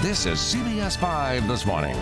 This is CBS 5 This Morning.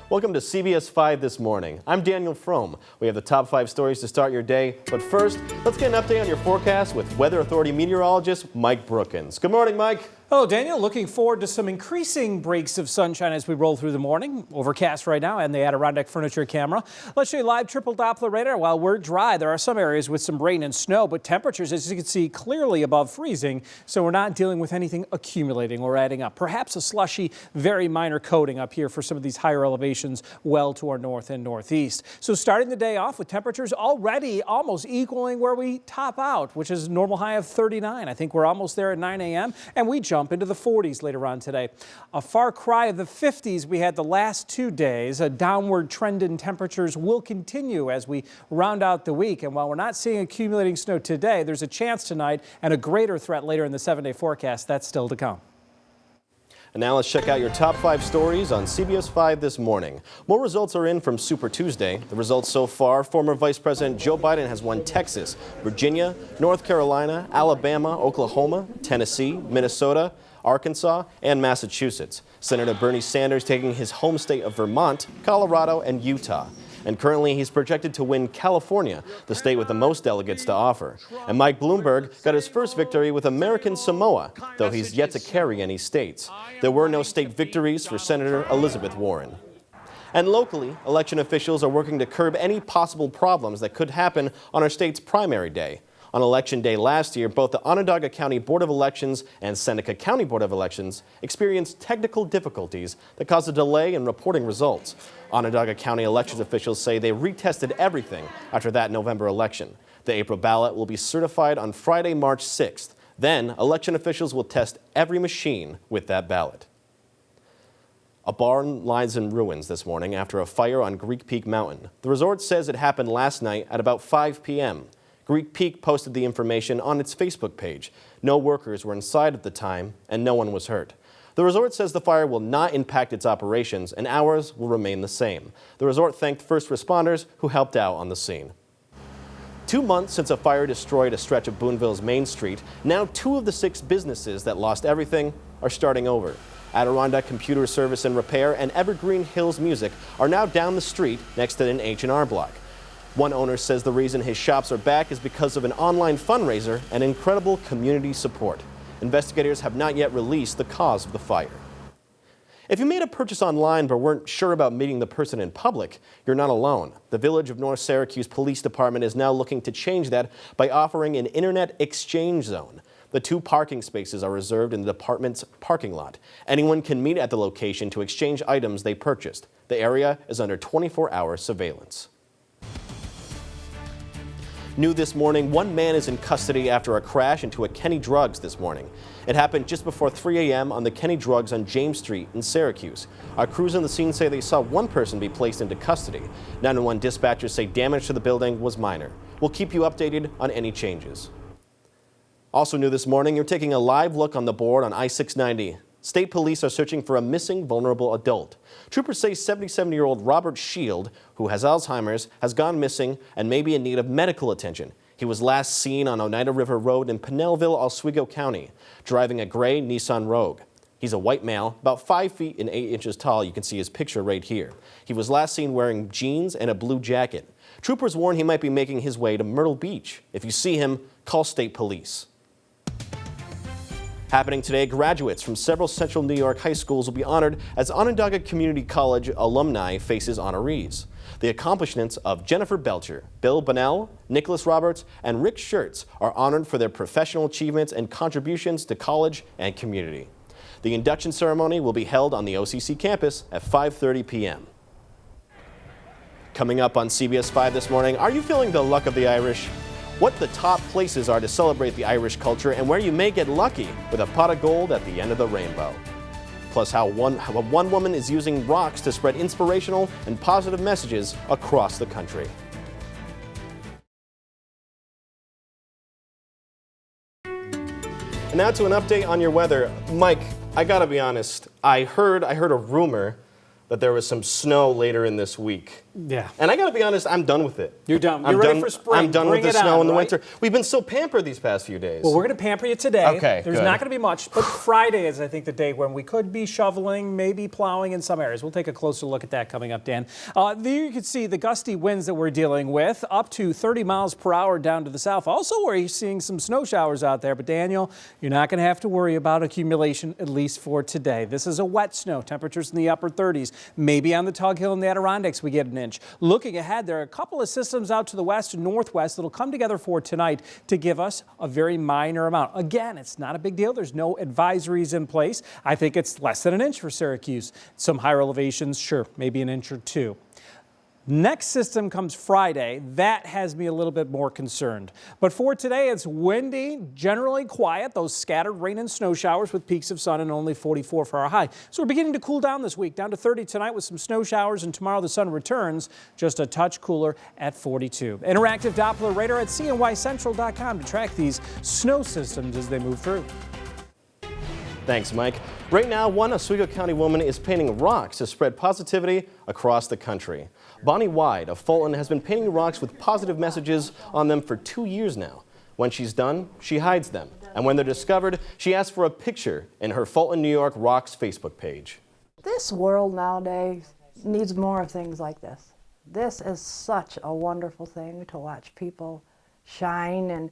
Welcome to CBS 5 This Morning. I'm Daniel Frohm. We have the top 5 stories to start your day. But first, let's get an update on your forecast with Weather Authority meteorologist Mike Brookins. Good morning, Mike. Hello, Daniel. Looking forward to some increasing breaks of sunshine as we roll through the morning. Overcast right now and the Adirondack Furniture camera. Let's show you live triple Doppler radar. While we're dry, there are some areas with some rain and snow, but temperatures, as you can see, clearly above freezing. So we're not dealing with anything accumulating or adding up. Perhaps a slushy, very minor coating up here for some of these higher elevations well to our north and northeast. So starting the day off with temperatures already almost equaling where we top out, which is a normal high of 39. I think we're almost there at 9 a.m. and we jump into the 40s later on today. A far cry of the 50s we had the last 2 days. A downward trend in temperatures will continue as we round out the week. And while we're not seeing accumulating snow today, there's a chance tonight and a greater threat later in the 7-day forecast. That's still to come. And now let's check out your top 5 stories on CBS 5 This Morning. More results are in from Super Tuesday. The results so far: former Vice President Joe Biden has won Texas, Virginia, North Carolina, Alabama, Oklahoma, Tennessee, Minnesota, Arkansas, and Massachusetts. Senator Bernie Sanders taking his home state of Vermont, Colorado, and Utah. And currently he's projected to win California, the state with the most delegates to offer. And Mike Bloomberg got his first victory with American Samoa, though he's yet to carry any states. There were no state victories for Senator Elizabeth Warren. And locally, election officials are working to curb any possible problems that could happen on our state's primary day. On Election Day last year, both the Onondaga County Board of Elections and Seneca County Board of Elections experienced technical difficulties that caused a delay in reporting results. Onondaga County elections officials say they retested everything after that November election. The April ballot will be certified on Friday, March 6th. Then, election officials will test every machine with that ballot. A barn lies in ruins this morning after a fire on Greek Peak Mountain. The resort says it happened last night at about 5 p.m. Greek Peak posted the information on its Facebook page. No workers were inside at the time, and no one was hurt. The resort says the fire will not impact its operations, and hours will remain the same. The resort thanked first responders who helped out on the scene. 2 months since a fire destroyed a stretch of Boonville's Main Street, now 2 of the 6 businesses that lost everything are starting over. Adirondack Computer Service and Repair and Evergreen Hills Music are now down the street next to an H&R Block. One owner says the reason his shops are back is because of an online fundraiser and incredible community support. Investigators have not yet released the cause of the fire. If you made a purchase online but weren't sure about meeting the person in public, you're not alone. The Village of North Syracuse Police Department is now looking to change that by offering an internet exchange zone. The 2 parking spaces are reserved in the department's parking lot. Anyone can meet at the location to exchange items they purchased. The area is under 24-hour surveillance. New this morning, 1 man is in custody after a crash into a Kenny Drugs this morning. It happened just before 3 a.m. on the Kenny Drugs on James Street in Syracuse. Our crews on the scene say they saw 1 person be placed into custody. 911 dispatchers say damage to the building was minor. We'll keep you updated on any changes. Also new this morning, you're taking a live look on the board on I-690. State police are searching for a missing vulnerable adult. Troopers say 77-year-old Robert Shield, who has Alzheimer's, has gone missing and may be in need of medical attention. He was last seen on Oneida River Road in Pinelville, Oswego County, driving a gray Nissan Rogue. He's a white male, about 5 feet and 8 inches tall. You can see his picture right here. He was last seen wearing jeans and a blue jacket. Troopers warn he might be making his way to Myrtle Beach. If you see him, call state police. Happening today, graduates from several Central New York high schools will be honored as Onondaga Community College alumni faces honorees. The accomplishments of Jennifer Belcher, Bill Bonnell, Nicholas Roberts, and Rick Schertz are honored for their professional achievements and contributions to college and community. The induction ceremony will be held on the OCC campus at 5:30 p.m. Coming up on CBS 5 this morning, are you feeling the luck of the Irish? What the top places are to celebrate the Irish culture and where you may get lucky with a pot of gold at the end of the rainbow. Plus how one woman is using rocks to spread inspirational and positive messages across the country. And now to an update on your weather. Mike, I gotta be honest, I heard a rumor that there was some snow later in this week. Yeah. And I got to be honest, I'm done with it. You're done. You're ready for spring. I'm done with Bring the it snow on, in the right? winter. We've been so pampered these past few days. Well, we're going to pamper you today. Okay, There's good. not going to be much, but Friday is, I think, the day when we could be shoveling, maybe plowing in some areas. We'll take a closer look at that coming up, Dan. There you can see the gusty winds that we're dealing with, up to 30 miles per hour down to the south. Also, we're seeing some snow showers out there, but Daniel, you're not going to have to worry about accumulation, at least for today. This is a wet snow, temperatures in the upper 30s. Maybe on the Tug Hill and the Adirondacks we get an inch. Looking ahead, there are a couple of systems out to the west and northwest that'll come together for tonight to give us a very minor amount. Again, it's not a big deal. There's no advisories in place. I think it's less than an inch for Syracuse. Some higher elevations, sure, maybe an inch or two. Next system comes Friday. That has me a little bit more concerned. But for today, it's windy, generally quiet, those scattered rain and snow showers with peaks of sun and only 44 for our high. So we're beginning to cool down this week, down to 30 tonight with some snow showers, and tomorrow the sun returns just a touch cooler at 42. Interactive Doppler radar at cnycentral.com to track these snow systems as they move through. Thanks, Mike. Right now, one Oswego County woman is painting rocks to spread positivity across the country. Bonnie Wide of Fulton has been painting rocks with positive messages on them for 2 years now. When she's done, she hides them. And when they're discovered, she asks for a picture in her Fulton, New York Rocks Facebook page. This world nowadays needs more of things like this. This is such a wonderful thing to watch people shine and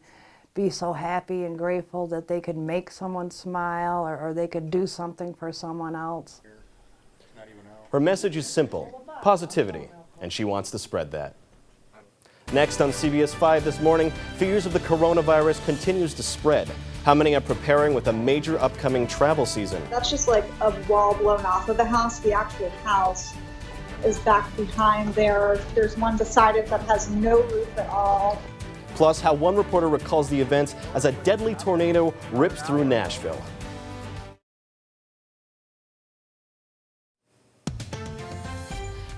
be so happy and grateful that they could make someone smile or they could do something for someone else. Her message is simple, positivity, and she wants to spread that. Next on CBS 5 this morning, fears of the coronavirus continues to spread. How many are preparing with a major upcoming travel season? That's just like a wall blown off of the house. The actual house is back behind there. There's one beside it that has no roof at all. Plus, how one reporter recalls the events as a deadly tornado rips through Nashville.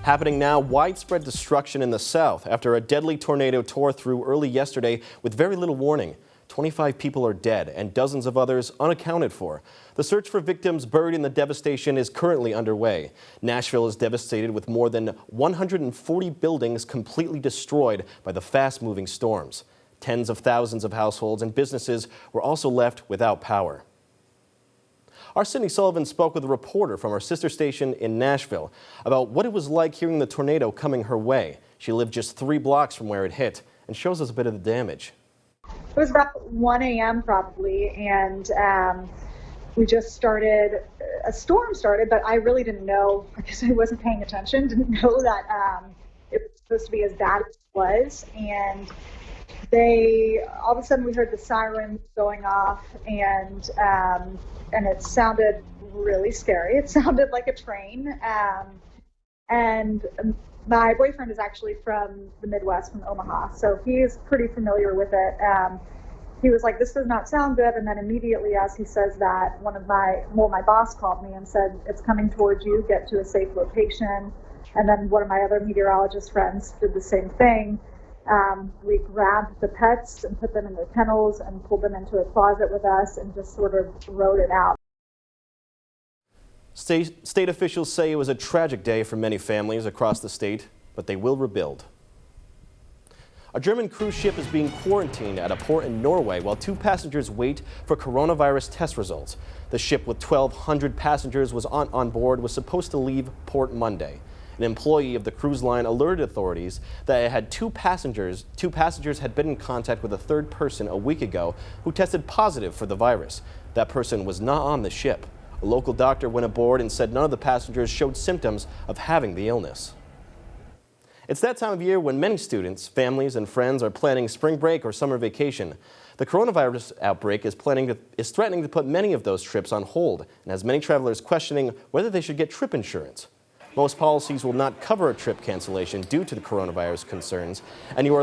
Happening now, widespread destruction in the south after a deadly tornado tore through early yesterday with very little warning. 25 people are dead and dozens of others unaccounted for. The search for victims buried in the devastation is currently underway. Nashville is devastated with more than 140 buildings completely destroyed by the fast-moving storms. Tens of thousands of households and businesses were also left without power. Our Sydney Sullivan spoke with a reporter from our sister station in Nashville about what it was like hearing the tornado coming her way. She lived just 3 blocks from where it hit and shows us a bit of the damage. It was about 1 a.m. probably, and we just started, a storm started, but I really didn't know, because I wasn't paying attention, didn't know that it was supposed to be as bad as it was. And all of a sudden we heard the sirens going off, and it sounded really scary. It sounded like a train. And my boyfriend is actually from the Midwest, from Omaha, so he is pretty familiar with it. He was like, "This does not sound good," and then immediately as he says that, my boss called me and said, "It's coming towards you, get to a safe location." And then one of my other meteorologist friends did the same thing. We grabbed the pets and put them in their kennels and pulled them into a closet with us and just sort of rode it out. State officials say it was a tragic day for many families across the state, but they will rebuild. A German cruise ship is being quarantined at a port in Norway while 2 passengers wait for coronavirus test results. The ship with 1,200 passengers on board was supposed to leave port Monday. An employee of the cruise line alerted authorities that it had 2 passengers had been in contact with a 3rd person a week ago who tested positive for the virus. That person was not on the ship. A local doctor went aboard and said none of the passengers showed symptoms of having the illness. It's that time of year when many students, families, and friends are planning spring break or summer vacation. The coronavirus outbreak is threatening to put many of those trips on hold and has many travelers questioning whether they should get trip insurance. Most policies will not cover a trip cancellation due to the coronavirus concerns, and if you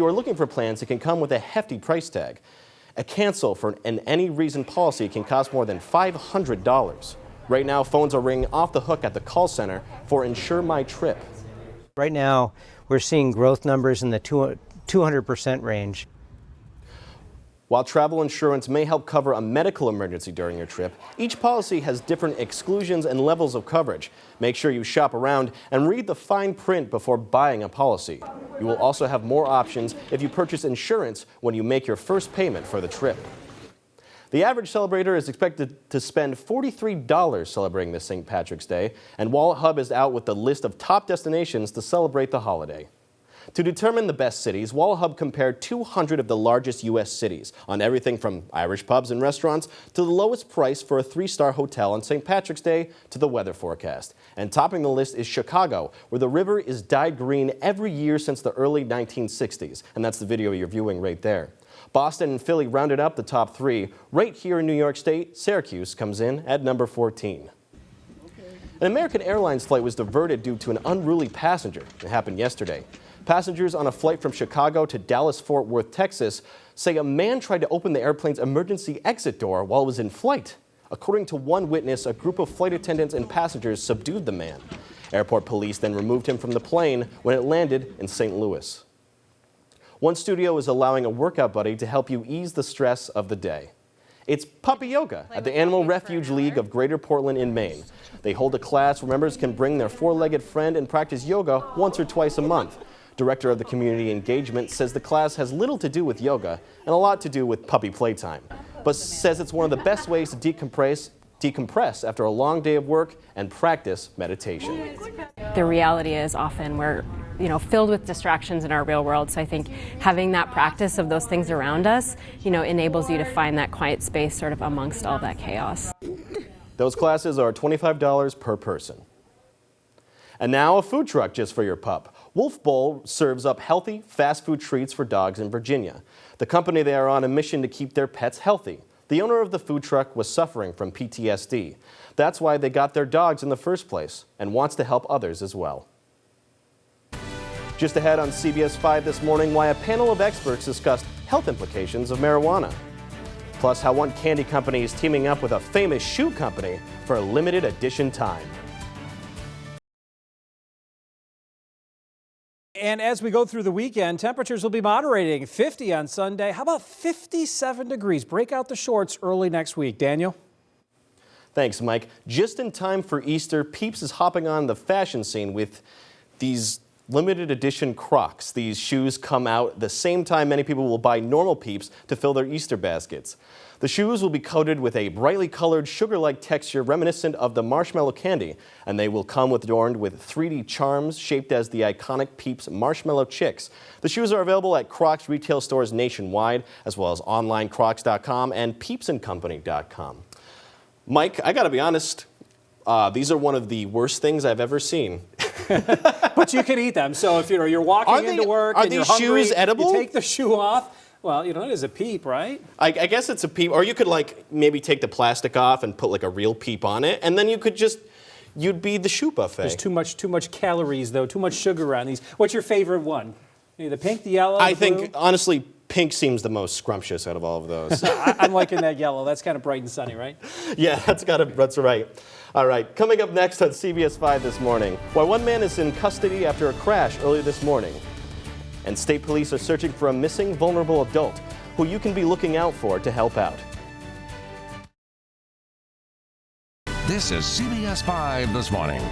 are looking for plans, it can come with a hefty price tag. A cancel for an any reason policy can cost more than $500. Right now, phones are ringing off the hook at the call center for Insure My Trip. Right now, we're seeing growth numbers in the 200% range. While travel insurance may help cover a medical emergency during your trip, each policy has different exclusions and levels of coverage. Make sure you shop around and read the fine print before buying a policy. You will also have more options if you purchase insurance when you make your first payment for the trip. The average celebrator is expected to spend $43 celebrating this St. Patrick's Day, and Wallet Hub is out with the list of top destinations to celebrate the holiday. To determine the best cities, Wallet Hub compared 200 of the largest U.S. cities on everything from Irish pubs and restaurants to the lowest price for a 3-star hotel on St. Patrick's Day to the weather forecast. And topping the list is Chicago, where the river is dyed green every year since the early 1960s. And that's the video you're viewing right there. Boston and Philly rounded up the top 3. Right here in New York State, Syracuse comes in at number 14. An American Airlines flight was diverted due to an unruly passenger. It happened yesterday. Passengers on a flight from Chicago to Dallas-Fort Worth, Texas, say a man tried to open the airplane's emergency exit door while it was in flight. According to one witness, a group of flight attendants and passengers subdued the man. Airport police then removed him from the plane when it landed in St. Louis. One studio is allowing a workout buddy to help you ease the stress of the day. It's puppy yoga at the Animal Refuge League of Greater Portland in Maine. They hold a class where members can bring their 4-legged friend and practice yoga once or twice a month. Director of the community engagement says the class has little to do with yoga and a lot to do with puppy playtime, but says it's one of the best ways to decompress after a long day of work and practice meditation. The reality is often we're filled with distractions in our real world, so I think having that practice of those things around us enables you to find that quiet space sort of amongst all that chaos. Those classes are $25 per person. And now a food truck just for your pup. Wolf Bowl serves up healthy, fast food treats for dogs in Virginia. The company, they are on a mission to keep their pets healthy. The owner of the food truck was suffering from PTSD. That's why they got their dogs in the first place and wants to help others as well. Just ahead on CBS 5 this morning, why a panel of experts discussed health implications of marijuana. Plus, how one candy company is teaming up with a famous shoe company for a limited edition time. And as we go through the weekend, temperatures will be moderating. 50 on Sunday. How about 57 degrees? Break out the shorts early next week. Daniel? Thanks, Mike. Just in time for Easter, Peeps is hopping on the fashion scene with these limited edition Crocs. These shoes come out the same time many people will buy normal Peeps to fill their Easter baskets. The shoes will be coated with a brightly colored sugar-like texture reminiscent of the marshmallow candy, and they will come adorned with 3D charms shaped as the iconic Peeps marshmallow chicks. The shoes are available at Crocs retail stores nationwide, as well as online crocs.com and peepsandcompany.com. Mike, I gotta be honest, these are one of the worst things I've ever seen. But you can eat them, so if you're walking into work and you're hungry, are these shoes edible? You take the shoe off. Well, it is a Peep, right? I guess it's a Peep, or you could maybe take the plastic off and put a real Peep on it, and then you'd be the shoe buffet. There's too much calories though, too much sugar on these. What's your favorite one? The pink, the yellow, I the blue? think honestly, pink seems the most scrumptious out of all of those. I'm liking that yellow. That's kind of bright and sunny, right? Yeah, that's right. All right, coming up next on CBS 5 this morning, why one man is in custody after a crash early this morning. And state police are searching for a missing vulnerable adult who you can be looking out for to help out. This is CBS 5 this morning.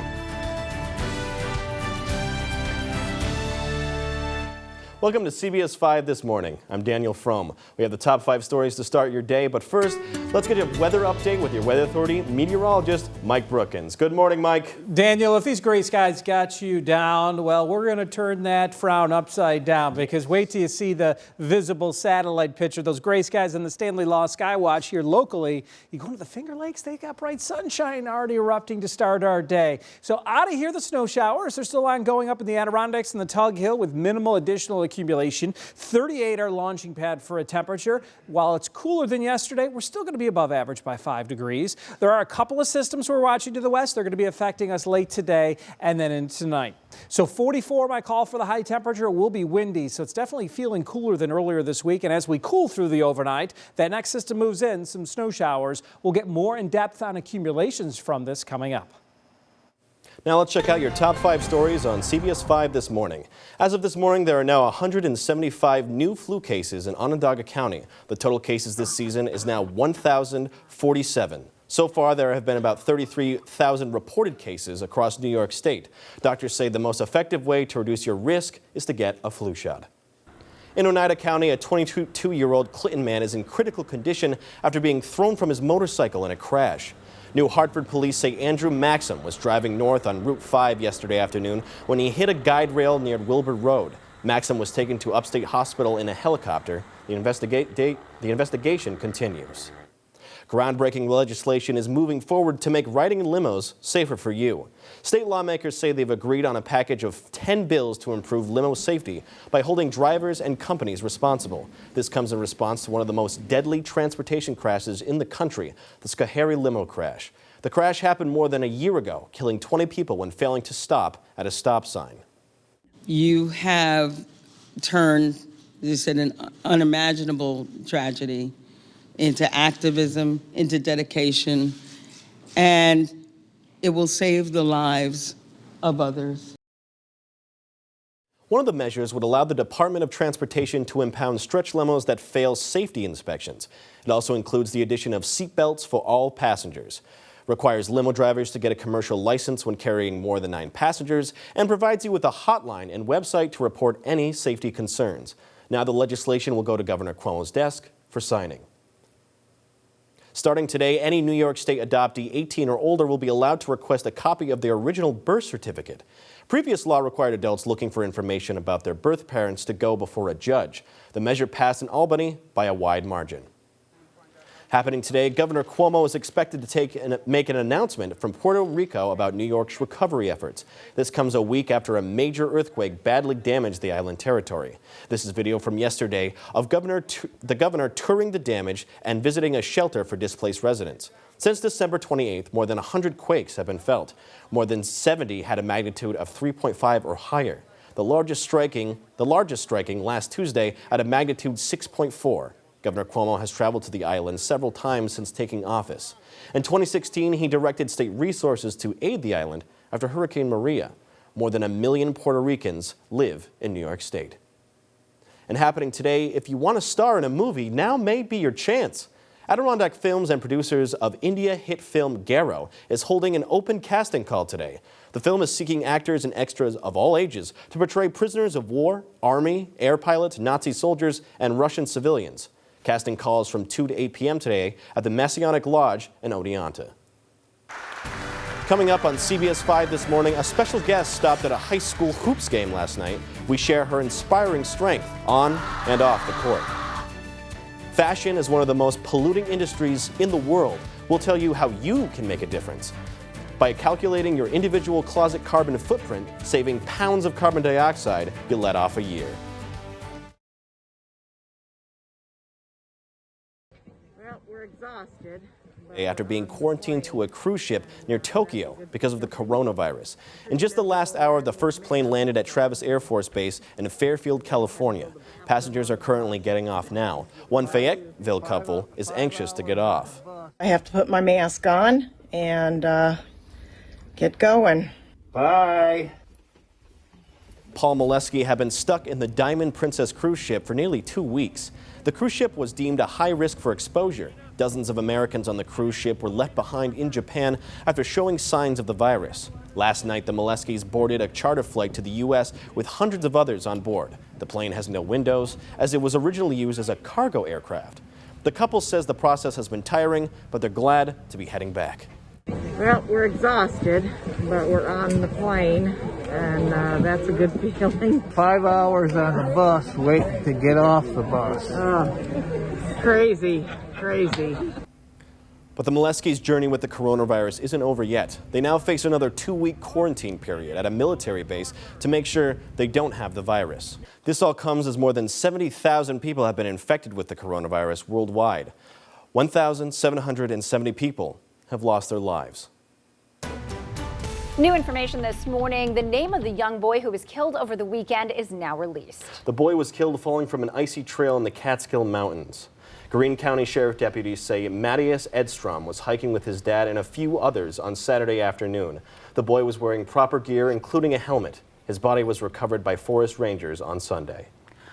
Welcome to CBS 5 this morning. I'm Daniel Frohm. We have the top 5 stories to start your day, but first, let's get a weather update with your Weather Authority meteorologist, Mike Brookins. Good morning, Mike. Daniel, if these gray skies got you down, well, we're going to turn that frown upside down, because wait till you see the visible satellite picture. Those gray skies in the Stanley Law Skywatch here locally. You go to the Finger Lakes, they got bright sunshine already erupting to start our day. So out of here, the snow showers are still ongoing up in the Adirondacks and the Tug Hill with minimal additional accumulation. 38 our launching pad for a temperature. While it's cooler than yesterday, we're still going to be above average by 5 degrees. There are a couple of systems we're watching to the west. They're going to be affecting us late today and then into tonight. So 44, my call for the high temperature. Will be windy, so it's definitely feeling cooler than earlier this week. And as we cool through the overnight, that next system moves in, some snow showers. We'll get more in depth on accumulations from this coming up. Now let's check out your top 5 stories on CBS 5 this morning. As of this morning, there are now 175 new flu cases in Onondaga County. The total cases this season is now 1,047. So far, there have been about 33,000 reported cases across New York State. Doctors say the most effective way to reduce your risk is to get a flu shot. In Oneida County, a 22-year-old Clinton man is in critical condition after being thrown from his motorcycle in a crash. New Hartford police say Andrew Maxim was driving north on Route 5 yesterday afternoon when he hit a guide rail near Wilbur Road. Maxim was taken to Upstate Hospital in a helicopter. The investigation continues. Groundbreaking legislation is moving forward to make riding in limos safer for you. State lawmakers say they've agreed on a package of 10 bills to improve limo safety by holding drivers and companies responsible. This comes in response to one of the most deadly transportation crashes in the country, the Schoharie limo crash. The crash happened more than a year ago, killing 20 people when failing to stop at a stop sign. You have turned an unimaginable tragedy into activism, into dedication, and it will save the lives of others. One of the measures would allow the Department of Transportation to impound stretch limos that fail safety inspections. It also includes the addition of seat belts for all passengers, requires limo drivers to get a commercial license when carrying more than 9 passengers, and provides you with a hotline and website to report any safety concerns. Now the legislation will go to Governor Cuomo's desk for signing. Starting today, any New York State adoptee 18 or older will be allowed to request a copy of their original birth certificate. Previous law required adults looking for information about their birth parents to go before a judge. The measure passed in Albany by a wide margin. Happening today, Governor Cuomo is expected to make an announcement from Puerto Rico about New York's recovery efforts. This comes a week after a major earthquake badly damaged the island territory. This is video from yesterday of the governor touring the damage and visiting a shelter for displaced residents. Since December 28th, more than 100 quakes have been felt. More than 70 had a magnitude of 3.5 or higher. The largest striking last Tuesday at a magnitude 6.4. Governor Cuomo has traveled to the island several times since taking office. In 2016, he directed state resources to aid the island after Hurricane Maria. More than 1 million Puerto Ricans live in New York State. And happening today, if you want to star in a movie, now may be your chance. Adirondack Films and producers of India hit film Garo is holding an open casting call today. The film is seeking actors and extras of all ages to portray prisoners of war, army, air pilots, Nazi soldiers, and Russian civilians. Casting calls from 2 to 8 p.m. today at the Messianic Lodge in Oneonta. Coming up on CBS 5 this morning, a special guest stopped at a high school hoops game last night. We share her inspiring strength on and off the court. Fashion is one of the most polluting industries in the world. We'll tell you how you can make a difference by calculating your individual closet carbon footprint, saving pounds of carbon dioxide you let off a year. Well, we're exhausted. After being quarantined to a cruise ship near Tokyo because of the coronavirus. In just the last hour, the first plane landed at Travis Air Force Base in Fairfield, California. Passengers are currently getting off now. One Fayetteville couple is anxious to get off. I have to put my mask on and get going. Bye. Paul Molesky had been stuck in the Diamond Princess cruise ship for nearly 2 weeks. The cruise ship was deemed a high risk for exposure. Dozens of Americans on the cruise ship were left behind in Japan after showing signs of the virus. Last night, the Moleskys boarded a charter flight to the U.S. with hundreds of others on board. The plane has no windows, as it was originally used as a cargo aircraft. The couple says the process has been tiring, but they're glad to be heading back. Well, we're exhausted, but we're on the plane, and that's a good feeling. 5 hours on the bus waiting to get off the bus. Crazy, crazy. But the Moleskys' journey with the coronavirus isn't over yet. They now face another 2-week quarantine period at a military base to make sure they don't have the virus. This all comes as more than 70,000 people have been infected with the coronavirus worldwide. 1,770 people have lost their lives. New information this morning. The name of the young boy who was killed over the weekend is now released. The boy was killed falling from an icy trail in the Catskill Mountains. Greene County Sheriff deputies say Matthias Edstrom was hiking with his dad and a few others on Saturday afternoon. The boy was wearing proper gear, including a helmet. His body was recovered by forest rangers on Sunday.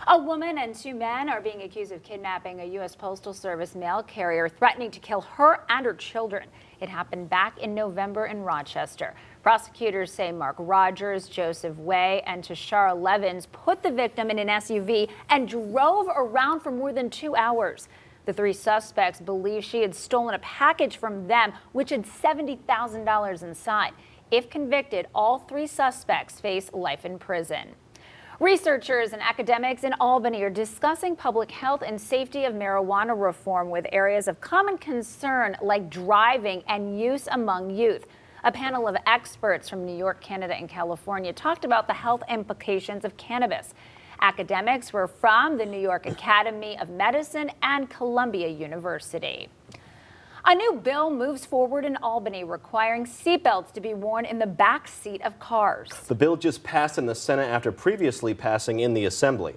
A woman and 2 men are being accused of kidnapping a U.S. Postal Service mail carrier, threatening to kill her and her children. It happened back in November in Rochester. Prosecutors say Mark Rogers, Joseph Way, and Tashara Levins put the victim in an SUV and drove around for more than 2 hours. The 3 suspects believe she had stolen a package from them, which had $70,000 inside. If convicted, all 3 suspects face life in prison. Researchers and academics in Albany are discussing public health and safety of marijuana reform with areas of common concern like driving and use among youth. A panel of experts from New York, Canada, and California talked about the health implications of cannabis. Academics were from the New York Academy of Medicine and Columbia University. A new bill moves forward in Albany requiring seatbelts to be worn in the back seat of cars. The bill just passed in the Senate after previously passing in the Assembly.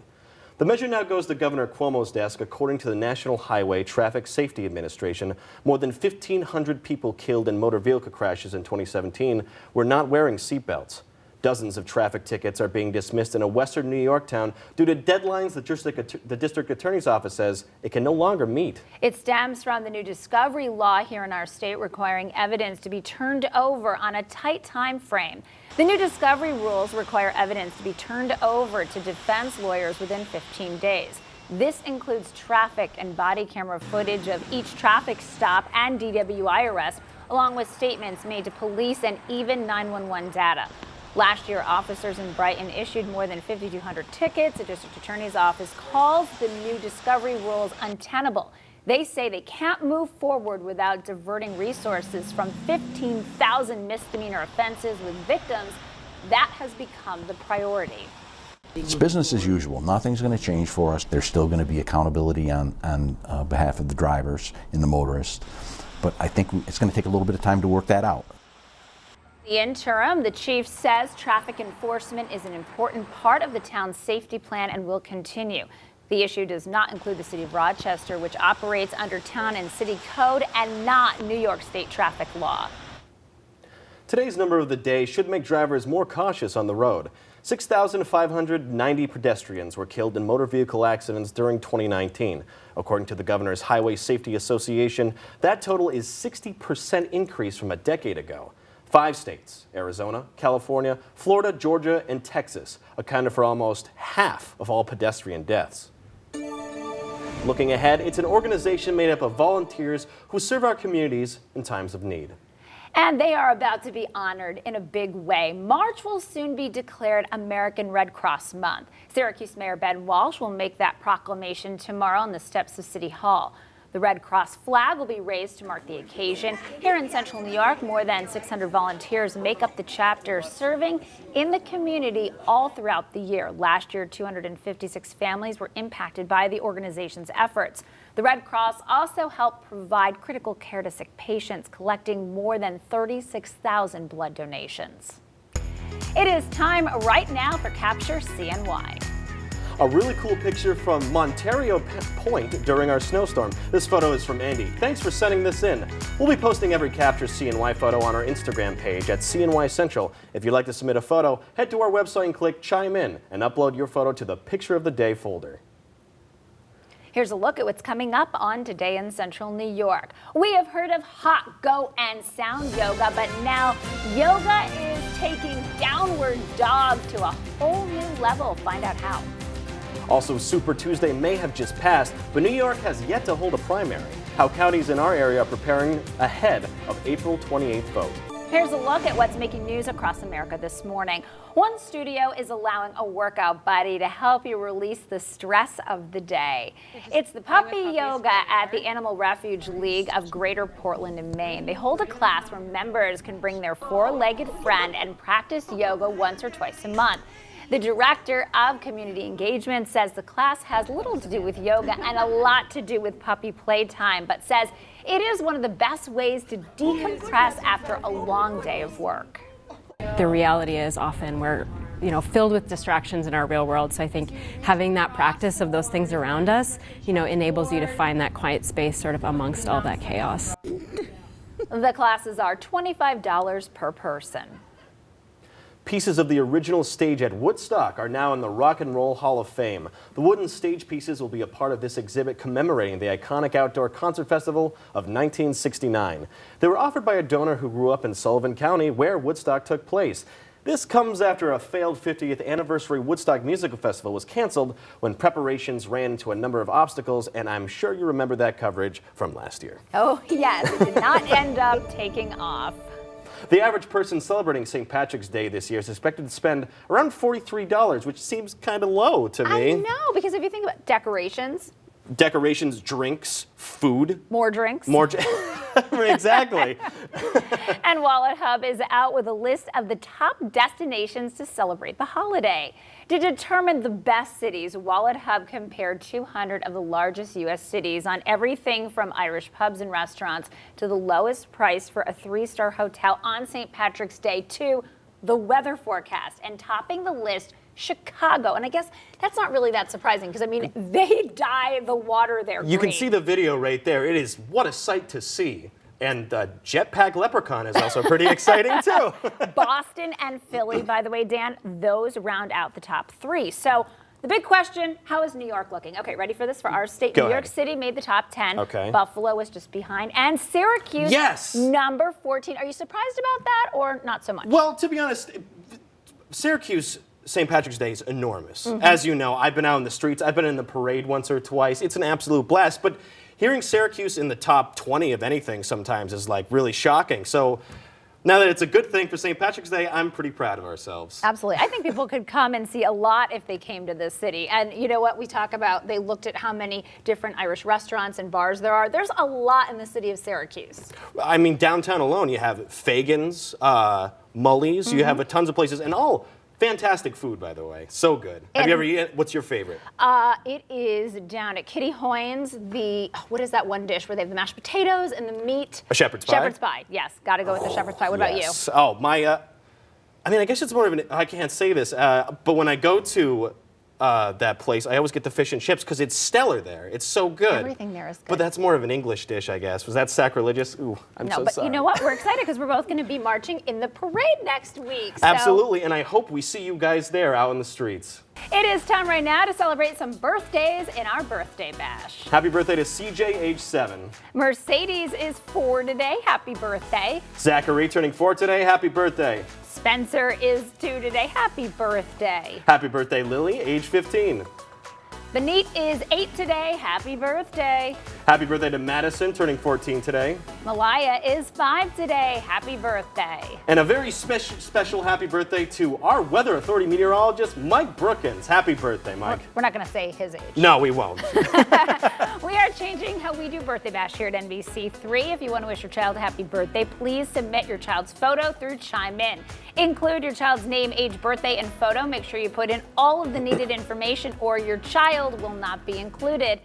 The measure now goes to Governor Cuomo's desk. According to the National Highway Traffic Safety Administration, more than 1,500 people killed in motor vehicle crashes in 2017 were not wearing seatbelts. Dozens of traffic tickets are being dismissed in a western New York town due to deadlines the district attorney's office says it can no longer meet. It stems from the new discovery law here in our state requiring evidence to be turned over on a tight time frame. The new discovery rules require evidence to be turned over to defense lawyers within 15 days. This includes traffic and body camera footage of each traffic stop and DWI arrest, along with statements made to police and even 911 data. Last year, officers in Brighton issued more than 5,200 tickets. The district attorney's office calls the new discovery rules untenable. They say they can't move forward without diverting resources from 15,000 misdemeanor offenses with victims. That has become the priority. It's business as usual. Nothing's going to change for us. There's still going to be accountability on behalf of the drivers and the motorists. But I think it's going to take a little bit of time to work that out. In the interim, the chief says traffic enforcement is an important part of the town's safety plan and will continue. The issue does not include the city of Rochester, which operates under town and city code and not New York State traffic law. Today's number of the day should make drivers more cautious on the road. 6,590 pedestrians were killed in motor vehicle accidents during 2019. According to the Governor's Highway Safety Association, that total is 60% increase from a decade ago. 5 states, Arizona, California, Florida, Georgia, and Texas, accounted for almost half of all pedestrian deaths. Looking ahead, it's an organization made up of volunteers who serve our communities in times of need. And they are about to be honored in a big way. March will soon be declared American Red Cross Month. Syracuse Mayor Ben Walsh will make that proclamation tomorrow on the steps of City Hall. The Red Cross flag will be raised to mark the occasion. Here in central New York, more than 600 volunteers make up the chapter, serving in the community all throughout the year. Last year, 256 families were impacted by the organization's efforts. The Red Cross also helped provide critical care to sick patients, collecting more than 36,000 blood donations. It is time right now for Capture CNY. A really cool picture from Montario Point during our snowstorm. This photo is from Andy. Thanks for sending this in. We'll be posting every Capture CNY photo on our Instagram page at CNY Central. If you'd like to submit a photo, head to our website and click Chime In and upload your photo to the Picture of the Day folder. Here's a look at what's coming up on Today in Central New York. We have heard of hot, go, and sound yoga, but now yoga is taking downward dog to a whole new level. Find out how. Also, Super Tuesday may have just passed, but New York has yet to hold a primary. How counties in our area are preparing ahead of April 28th vote. Here's a look at what's making news across America this morning. One studio is allowing a workout buddy to help you release the stress of the day. It's the Puppy Yoga at the Animal Refuge League of Greater Portland in Maine. They hold a class where members can bring their 4-legged friend and practice yoga once or twice a month. The director of community engagement says the class has little to do with yoga and a lot to do with puppy playtime, but says it is one of the best ways to decompress after a long day of work. The reality is often we're filled with distractions in our real world. So I think having that practice of those things around us, enables you to find that quiet space sort of amongst all that chaos. The classes are $25 per person. Pieces of the original stage at Woodstock are now in the Rock and Roll Hall of Fame. The wooden stage pieces will be a part of this exhibit commemorating the iconic outdoor concert festival of 1969. They were offered by a donor who grew up in Sullivan County, where Woodstock took place. This comes after a failed 50th anniversary Woodstock Musical Festival was canceled when preparations ran into a number of obstacles, and I'm sure you remember that coverage from last year. Oh yes, it did not end up taking off. The average person celebrating St. Patrick's Day this year is expected to spend around $43, which seems kind of low to me. I know, because if you think about decorations, drinks, food. More drinks. Exactly. And Wallet Hub is out with a list of the top destinations to celebrate the holiday. To determine the best cities, Wallet Hub compared 200 of the largest U.S. cities on everything from Irish pubs and restaurants to the lowest price for a 3-star hotel on St. Patrick's Day to the weather forecast. And topping the list, Chicago. And I guess that's not really that surprising because, I mean, they dye the water there green. You can see the video right there. It is what a sight to see. And Jetpack Leprechaun is also pretty exciting, too. Boston and Philly, by the way, Dan, those round out the top 3. So the big question, how is New York looking? Okay, ready for this? For our state, New York City made the top 10. Okay. Buffalo was just behind. And Syracuse, yes, number 14. Are you surprised about that or not so much? Well, to be honest, Syracuse St. Patrick's Day is enormous. As you know, I've been out in the streets. I've been in the parade once or twice. It's an absolute blast. But hearing Syracuse in the top 20 of anything sometimes is like really shocking. So now that it's a good thing for St. Patrick's Day, I'm pretty proud of ourselves. Absolutely. I think people could come and see a lot if they came to this city. And you know what we talk about? They looked at how many different Irish restaurants and bars there are. There's a lot in the city of Syracuse. I mean, downtown alone, you have Fagan's, Mully's, you have tons of places, and all fantastic food, by the way. So good. Have you ever eaten? What's your favorite? It is down at Kitty Hoyne's, what is that one dish where they have the mashed potatoes and the meat? A shepherd's pie? Shepherd's pie, yes. Got to go with the shepherd's pie. What about you? Oh, I mean, I guess it's more of an, I can't say this, but when I go to that place, I always get the fish and chips because it's stellar there. It's so good. Everything there is good. But that's more of an English dish, I guess. Was that sacrilegious? Ooh, I'm so but sorry. You know what? We're excited because we're both going to be marching in the parade next week. So. Absolutely, and I hope we see you guys there out in the streets. It is time right now to celebrate some birthdays in our birthday bash. Happy birthday to CJ, age 7. Mercedes is 4 today. Happy birthday. Zachary turning 4 today. Happy birthday. Spencer is 2 today. Happy birthday. Happy birthday, Lily, age 15. Benit is 8 today. Happy birthday. Happy birthday to Madison, turning 14 today. Malaya is 5 today. Happy birthday. And a very special happy birthday to our Weather Authority meteorologist, Mike Brookins. Happy birthday, Mike. We're not going to say his age. No, we won't. We are changing how we do Birthday Bash here at NBC3. If you want to wish your child a happy birthday, please submit your child's photo through Chime In. Include your child's name, age, birthday, and photo. Make sure you put in all of the needed information or your child will not be included.